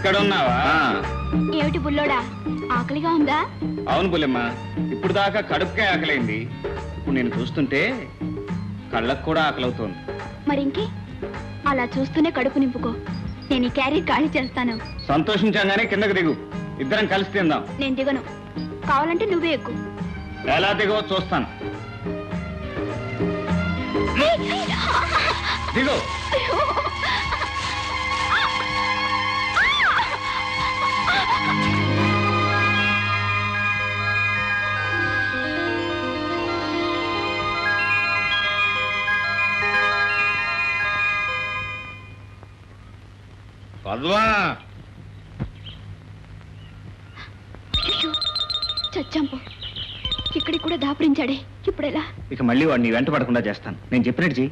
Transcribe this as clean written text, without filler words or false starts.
ఇక్కడ ఉన్నావా? ఏమిటి బుల్లోడా, ఆకలిగా ఉందా? అవును బుల్లెమ్మ, ఇప్పుడు దాకా కడుపుకే ఆకలైంది. ఇప్పుడు నేను చూస్తుంటే కళ్ళకు కూడా ఆకలవుతోంది. మరింకే, అలా చూస్తూనే కడుపు నింపుకో. నేను ఈ క్యారీ ఖాళీ చేస్తాను. సంతోషించగానే కిందకు దిగు, ఇద్దరం కలిసి తిందాం. నేను దిగను, కావాలంటే నువ్వే ఎక్కు. ఎలా దిగో చూస్తాను. దిగు. పద్మా, చచ్చాంపో, ఇక్కడికి కూడా దాపురించాడే. ఇప్పుడెలా? ఇక మళ్ళీ వాడిని వెంట పడకుండా చేస్తాను. నేను చెప్పినట్టు చెయ్యి.